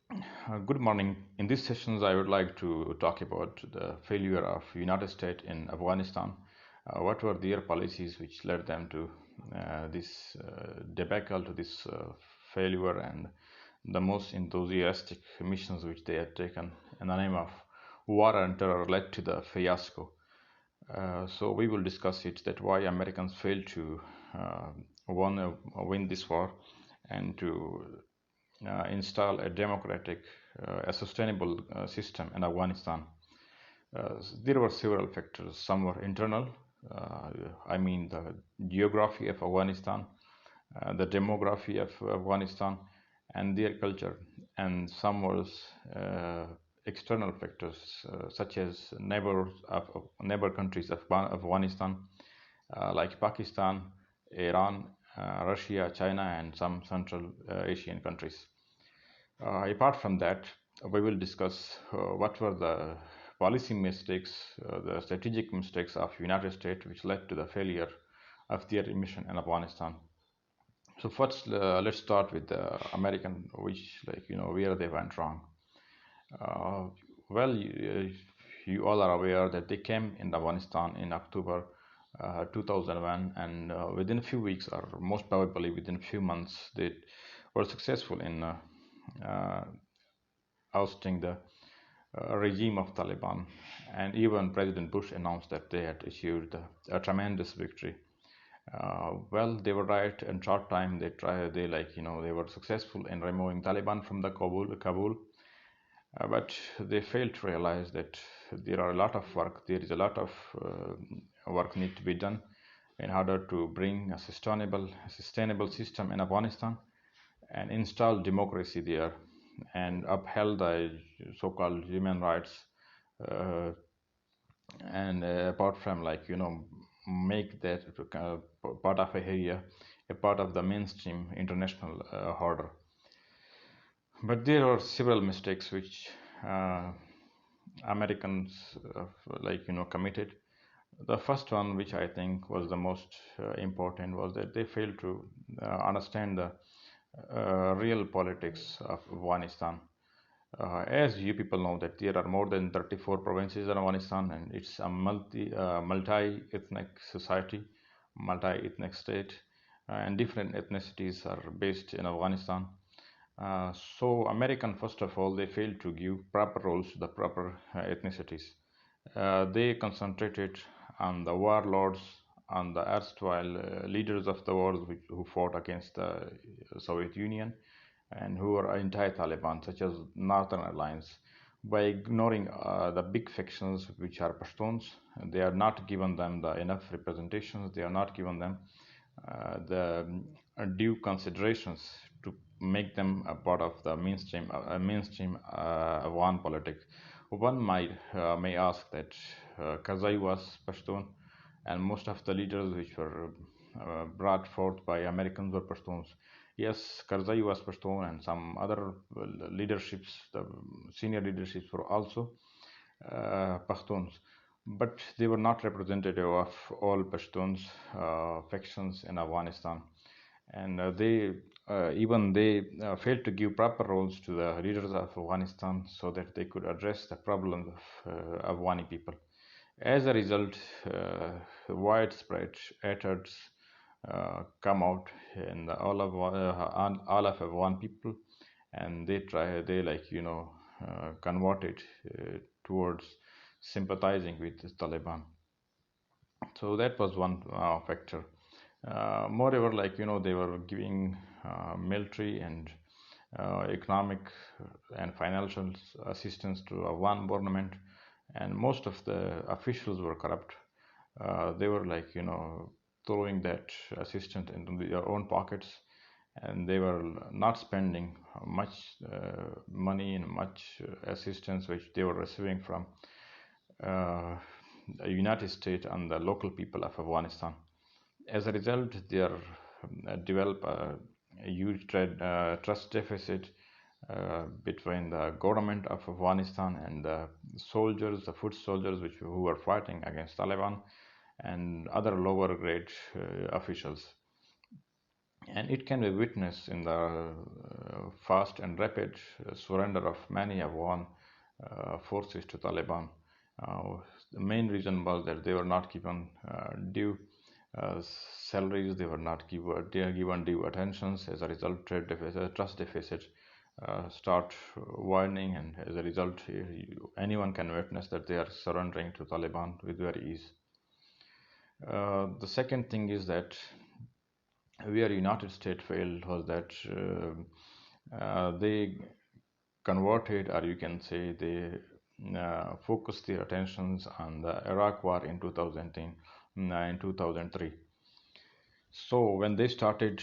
Good morning. In these sessions, I would like to talk about the failure of United States in Afghanistan. What were their policies which led them to this debacle, to this failure, and the most enthusiastic missions which they had taken in the name of war and terror led to the fiasco. So we will discuss it that why Americans failed to uh, win this war and to install a democratic, a sustainable system in Afghanistan. There were several factors. Some were internal, uh, I mean the geography of Afghanistan, the demography of Afghanistan, and their culture. And some was external factors such as neighbor countries of Afghanistan, like Pakistan, Iran, Russia, China, and some Central Asian countries. Apart from that, we will discuss what were the policy mistakes, the strategic mistakes of United States which led to the failure of their mission in Afghanistan. So first, let's start with the American, which where they went wrong. Uh, well, you all are aware that they came in Afghanistan in October 2001, and within a few weeks, or most probably within a few months, they were successful in uh, ousting the regime of Taliban. And even President Bush announced that they had achieved a tremendous victory. Well, they were right in short time. They were successful in removing Taliban from the Kabul, but they failed to realize that there are a lot of work. There is a lot of work need to be done in order to bring a sustainable system in Afghanistan and install democracy there and upheld the so-called human rights, uh, and apart from make that part of a area a part of the mainstream international order. But there are several mistakes which uh, Americans committed. The first one, which I think was the most important, was that they failed to understand the real politics of Afghanistan. As you people know that there are more than 34 provinces in Afghanistan, and it's a multi-ethnic society, multi-ethnic state, and different ethnicities are based in Afghanistan. So American, first of all, they failed to give proper roles to the proper ethnicities. They concentrated on the warlords, on the erstwhile leaders of the world who fought against the Soviet Union and who were anti-Taliban, such as Northern Alliance. By ignoring the big factions, which are Pashtuns, they are not given them the enough representations. They are not given them the due considerations to make them a part of the mainstream Afghan politics. One might may ask that Karzai was Pashtun, and most of the leaders which were brought forth by Americans were Pashtuns. Yes, Karzai was Pashtun, and some other leaderships, the senior leaderships were also Pashtuns, but they were not representative of all Pashtuns factions in Afghanistan, and they failed to give proper roles to the leaders of Afghanistan so that they could address the problems of Afghani people. As a result, widespread hatreds come out in all of Afghan people, and they convert it towards sympathizing with the Taliban. So that was one factor. Moreover, they were giving military and economic and financial assistance to one government, and most of the officials were corrupt. They were throwing that assistance into their own pockets, and they were not spending much money and much assistance which they were receiving from uh, the United States and the local people of Afghanistan. As a result, they are develop a huge trust deficit between the government of Afghanistan and the soldiers, the foot soldiers, who were fighting against Taliban, and other lower grade officials. and it can be witnessed in the fast and rapid surrender of many Afghan forces to Taliban. Uh, the main reason was that they were not given due uh, salaries, they are given due attentions. As a result, trust deficit start widening, and as a result, anyone can witness that they are surrendering to Taliban with very ease. The second thing is that where United States failed was that they converted, or you can say they focused their attentions on the Iraq War in 2010, in 2003. So when they started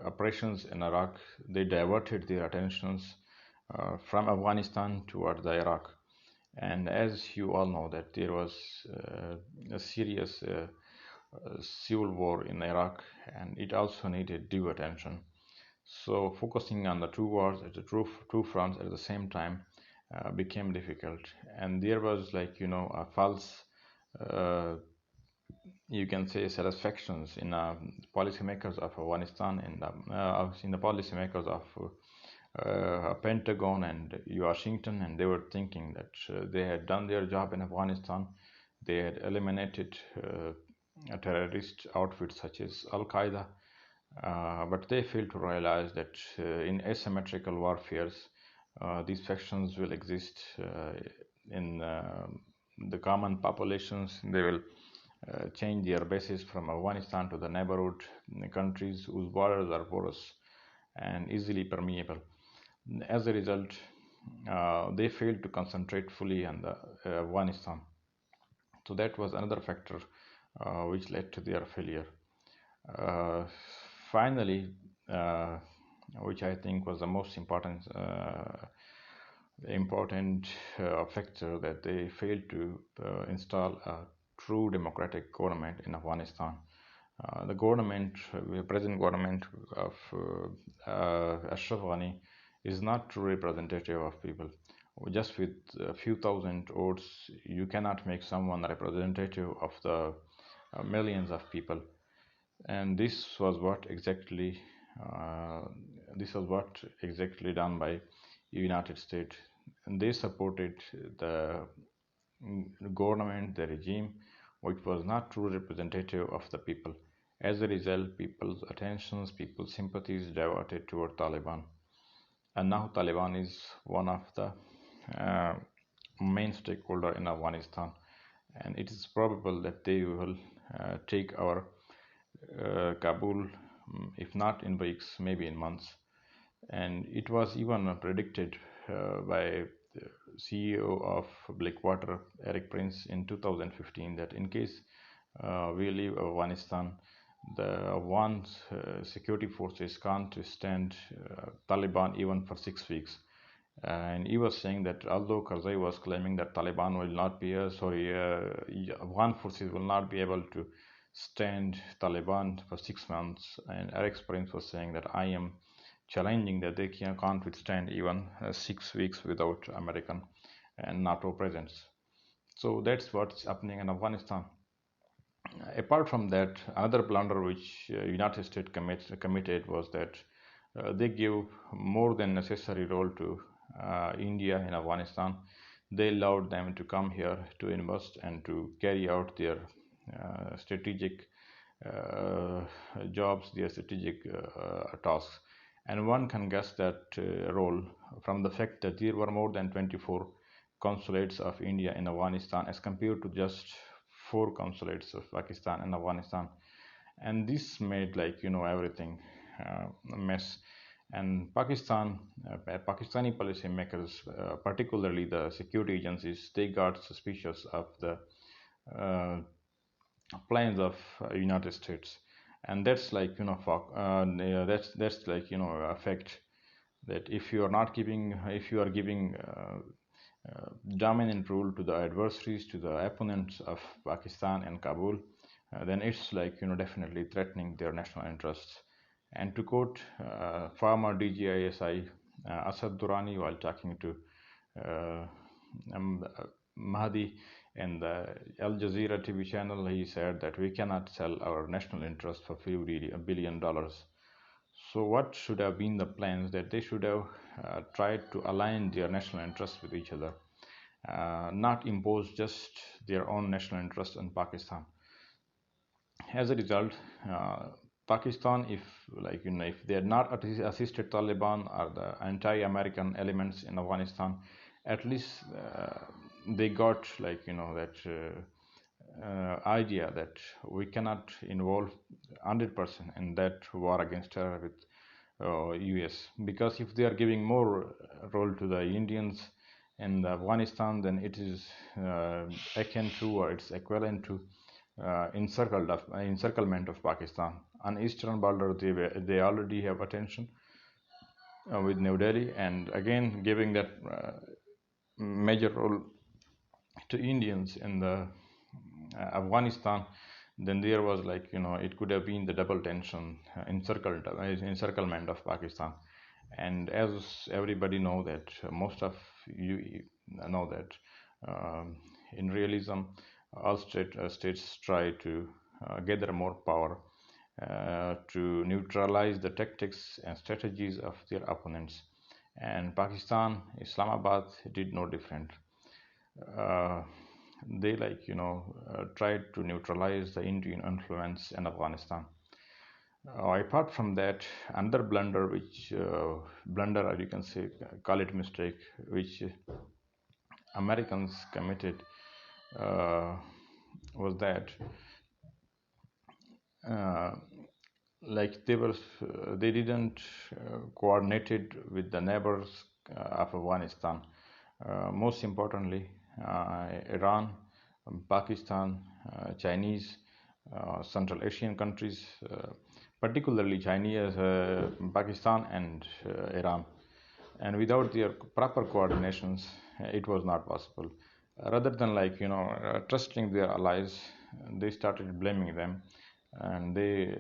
operations in Iraq, they diverted their attentions from Afghanistan toward the Iraq. And as you all know, that there was a serious civil war in Iraq, and it also needed due attention. So focusing on the two wars at the two fronts at the same time became difficult, and there was a false, uh, you can say, satisfactions in policymakers of Afghanistan, in the policymakers of Pentagon and Washington, and they were thinking that they had done their job in Afghanistan. They had eliminated terrorist outfits such as Al Qaeda, but they fail to realize that in asymmetrical warfares, these factions will exist in the common populations. They will change their bases from Afghanistan to the neighborhood countries whose borders are porous and easily permeable. As a result, they failed to concentrate fully on the Afghanistan. So that was another factor which led to their failure. Uh, Finally, uh, which I think was the most important factor, that they failed to install a true democratic government in Afghanistan. The present government of Ashraf Ghani is not true representative of people. Just with a few thousand votes, you cannot make someone representative of the millions of people. And uh, this was what exactly done by United States. And they supported the government, the regime, which was not true representative of the people. As a result, people's attentions, people's sympathies diverted toward Taliban. And now Taliban is one of the uh, main stakeholder in Afghanistan, and it is probable that they will take our Kabul, if not in weeks, maybe in months. And it was even predicted by the CEO of Blackwater, Eric Prince, in 2015, that in case we leave Afghanistan, the one security forces can't stand Taliban even for 6 weeks. And he was saying that although Karzai was claiming that Taliban will not be, Afghan forces will not be able to stand Taliban for 6 months, and Eric Prince was saying that I am challenging that they can't withstand even 6 weeks without American and NATO presence. So that's what's happening in Afghanistan. Apart from that, another blunder which United States committed was that they give more than necessary role to India in Afghanistan. They allowed them to come here to invest and to carry out their strategic uh, jobs, their strategic tasks. And one can guess that role from the fact that there were more than 24 consulates of India in Afghanistan as compared to just four consulates of Pakistan and Afghanistan. And this made everything a mess. And Pakistani policymakers, particularly the security agencies, they got suspicious of the uh, plans of United States, and that's yeah, that's a fact that if you are giving dominant rule to the adversaries, to the opponents of Pakistan and Kabul, then it's definitely threatening their national interests. And to quote former DGISI Asad Durrani while talking to uh, Mahdi In the Al Jazeera TV channel, he said that we cannot sell our national interest for few billion dollars. So what should have been the plans? That they should have tried to align their national interests with each other, not impose just their own national interest on Pakistan. As a result, Pakistan, if if they had not assisted Taliban or the anti-American elements in Afghanistan, at least they got that idea that we cannot involve 100% in that war against terror with US, because if they are giving more role to the Indians in Afghanistan, then it is akin to, or it's equivalent to encirclement of Pakistan. On eastern border, they already have attention with New Delhi, and again giving that major role to Indians in the Afghanistan, then there was it could have been the double tension encirclement of Pakistan. And as everybody know that most of you know that in realism, all states try to gather more power to neutralize the tactics and strategies of their opponents. And Pakistan, Islamabad did no different. They tried to neutralize the Indian influence in Afghanistan. Apart from that, another blunder, or you can say, call it mistake, which Americans committed, was that uh, they didn't coordinated with the neighbors of Afghanistan. Most importantly, Iran, Pakistan, Chinese, Central Asian countries, particularly Chinese, Pakistan, and Iran. And without their proper coordinations, it was not possible. Rather than trusting their allies, they started blaming them, and they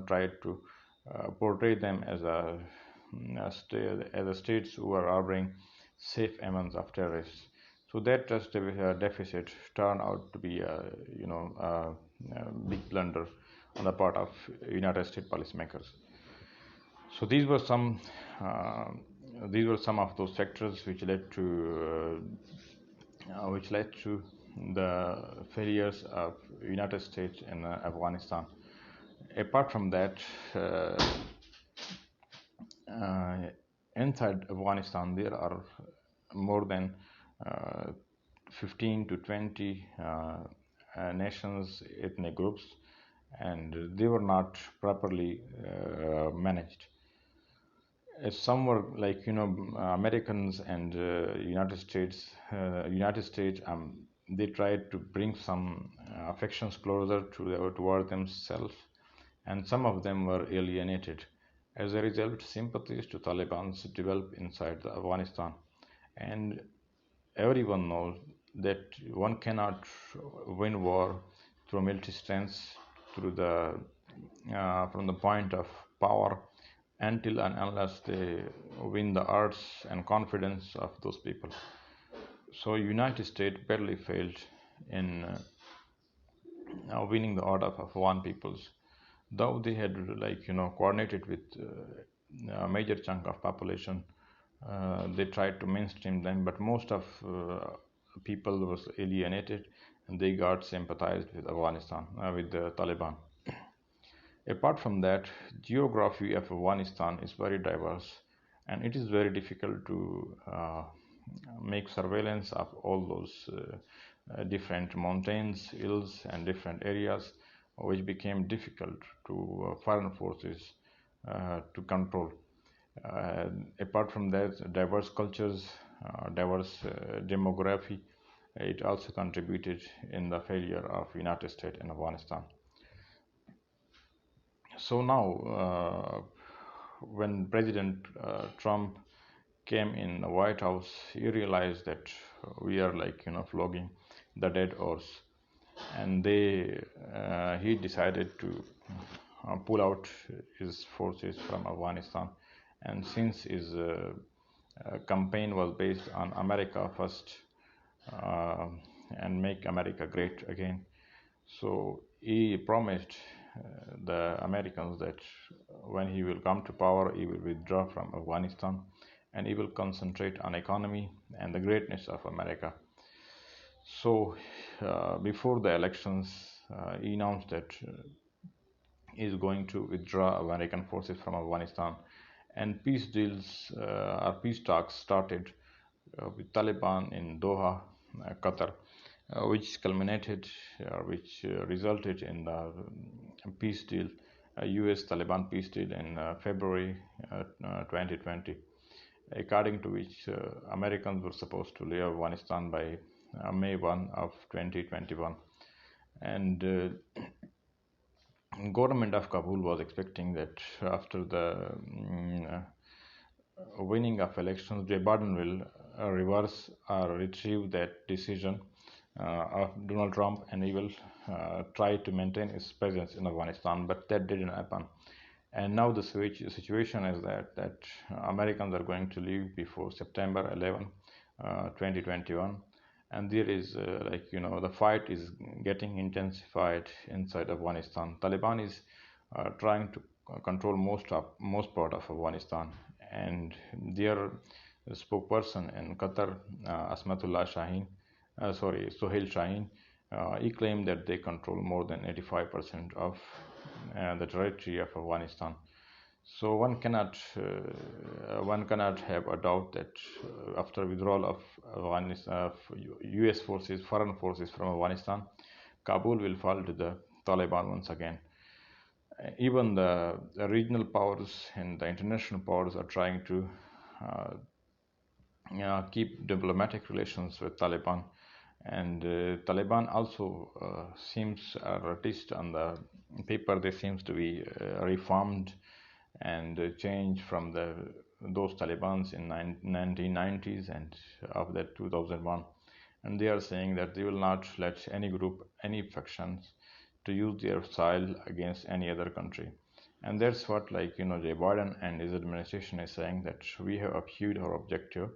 tried to portray them as a states who are harboring safe amens of terrorists. So that trust deficit turned out to be a big blunder on the part of United States policymakers. So uh, these were some of those factors which led to the failures of United States in Afghanistan. Apart from that, uh, inside Afghanistan, there are more than uh, 15 to 20 nations, ethnic groups, and they were not properly managed. Some were Americans and United States, they tried to bring some affections closer toward themselves, and some of them were alienated. As a result, sympathies to Taliban developed inside Afghanistan, and everyone knows that one cannot win war through military strength, through the from the point of power, until and unless they win the hearts and confidence of those people. So United States barely failed in winning the heart of Afghan peoples, though they had coordinated with a major chunk of population. They tried to mainstream them, but most of people was alienated, and they got sympathized with Afghanistan, with the Taliban. Apart from that, geography of Afghanistan is very diverse, and it is very difficult to make surveillance of all those different mountains, hills, and different areas, which became difficult to foreign forces to control. Apart from that, diverse cultures, diverse demography, it also contributed in the failure of United States in Afghanistan. So now, when President Trump came in the White House, he realized that we are flogging the dead horse, and he decided to pull out his forces from Afghanistan. And since his campaign was based on America first, and make America great again. So he promised the Americans that when he will come to power, he will withdraw from Afghanistan and he will concentrate on economy and the greatness of America. So before the elections, he announced that he is going to withdraw American forces from Afghanistan, and peace deals or peace talks started with Taliban in Doha, Qatar, which culminated, which resulted in the peace deal, US-Taliban peace deal in February 2020, according to which Americans were supposed to leave Afghanistan by May 1 of 2021. And government of Kabul was expecting that after the winning of elections, Joe Biden will reverse or retrieve that decision of Donald Trump, and he will try to maintain his presence in Afghanistan. But that didn't happen. And now the situation is that Americans are going to leave before September 11, 2021. And there is the fight is getting intensified inside Afghanistan. Taliban is trying to control most part of Afghanistan, and their spokesperson in Qatar, Asmatullah Shaheen, Sohail Shaheen, he claimed that they control more than 85% of the territory of Afghanistan. So one cannot have a doubt that after withdrawal of Afghanistan, U.S. forces, foreign forces from Afghanistan, Kabul will fall to the Taliban once again. Even the regional powers and the international powers are trying to keep diplomatic relations with Taliban, and Taliban also seems, at least on the paper, they seems to be reformed and changed from those Talibans in 1990s and of that 2001. And they are saying that they will not let any group, any factions, to use their soil against any other country. And that's what Joe Biden and his administration is saying, that we have achieved our objective,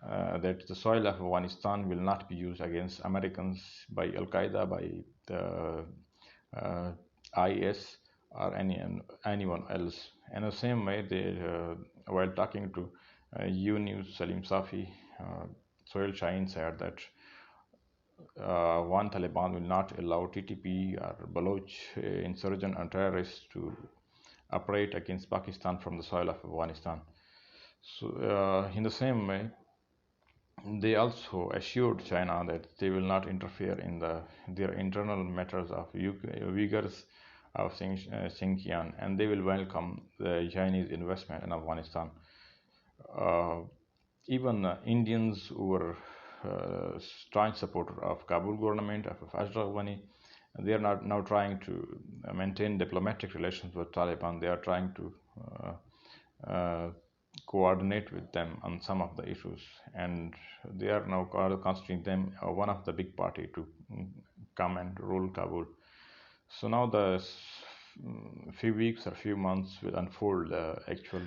that the soil of Afghanistan will not be used against Americans by Al Qaeda, by the IS, or anyone else. In the same way, while talking to News, Salim Safi, Sohail Shaheen said that one, Taliban will not allow TTP or Baloch insurgent and terrorists to operate against Pakistan from the soil of Afghanistan. So, in the same way, they also assured China that they will not interfere in their internal matters of Uyghurs of Xinjiang, and they will welcome the Chinese investment in Afghanistan. Even Indians who were strong supporter of Kabul government, of Ashraf Ghani, they are now trying to maintain diplomatic relations with Taliban. They are trying to coordinate with them on some of the issues, and they are now considering them one of the big party to come and rule Kabul. So now the few weeks or few months will unfold the actual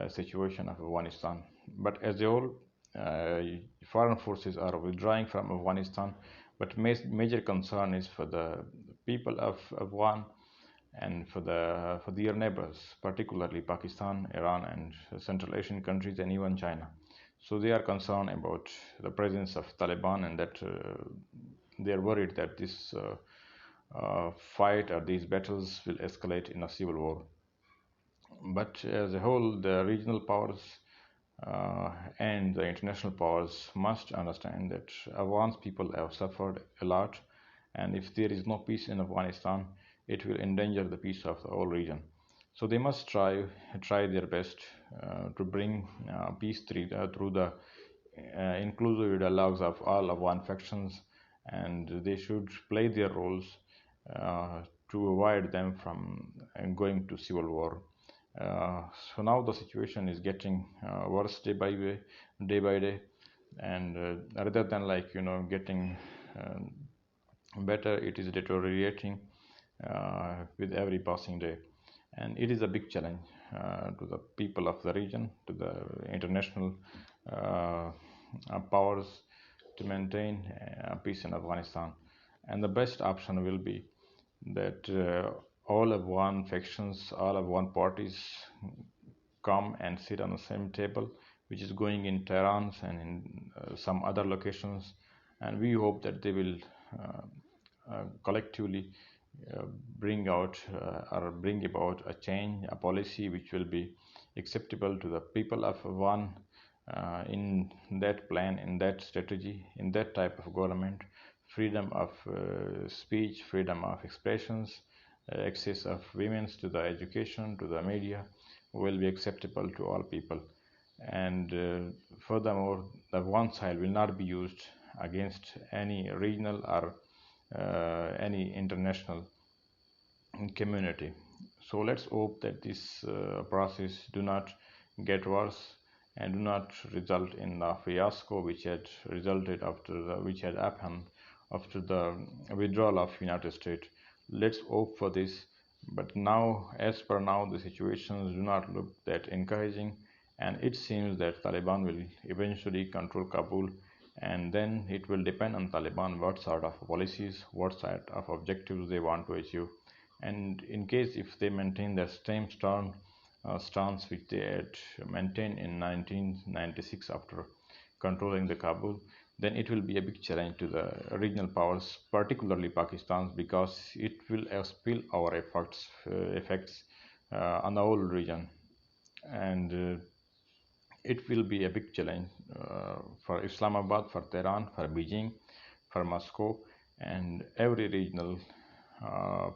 situation of Afghanistan. But as a whole, foreign forces are withdrawing from Afghanistan, but major concern is for the people of Afghan and for their neighbors, particularly Pakistan, Iran, and Central Asian countries, and even China. So they are concerned about the presence of Taliban, and that they are worried that this fight or these battles will escalate in a civil war. But as a whole, the regional powers and the international powers must understand that Afghan people have suffered a lot, and if there is no peace in Afghanistan, it will endanger the peace of the whole region. So they must try their best to bring peace through the inclusive dialogues of all Afghan factions, and they should play their roles to avoid them from going to civil war. So now the situation is getting worse day by day, and rather than getting better, it is deteriorating with every passing day, and it is a big challenge to the people of the region, to the international powers, to maintain peace in Afghanistan. And the best option will be that all Afghan factions, all Afghan parties come and sit on the same table, which is going in Tehran and in some other locations. And we hope that they will collectively uh, bring out or bring about a change, a policy which will be acceptable to the people of one in that plan, in that strategy, in that type of government. Freedom of speech, freedom of expressions, access of women to the education, to the media will be acceptable to all people. And furthermore, the one side will not be used against any regional or any international community. So let's hope that this process do not get worse and do not result in a fiasco which had resulted which had happened after the withdrawal of United States. Let's hope for this. But now, as per now, the situations do not look that encouraging, and it seems that Taliban will eventually control Kabul, and then it will depend on Taliban what sort of policies, what sort of objectives they want to achieve. And in case if they maintain the same stance which they had maintained in 1996 after controlling the Kabul, then it will be a big challenge to the regional powers, particularly Pakistan, because it will spill our effects on the whole region. And it will be a big challenge for Islamabad, for Tehran, for Beijing, for Moscow, and every regional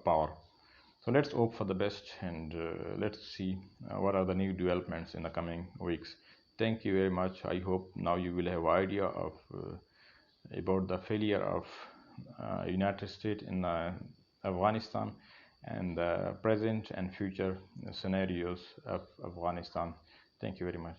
power. So let's hope for the best, and let's see what are the new developments in the coming weeks. Thank you very much. I hope now you will have idea of about the failure of United States in Afghanistan and the present and future scenarios of Afghanistan. Thank you very much.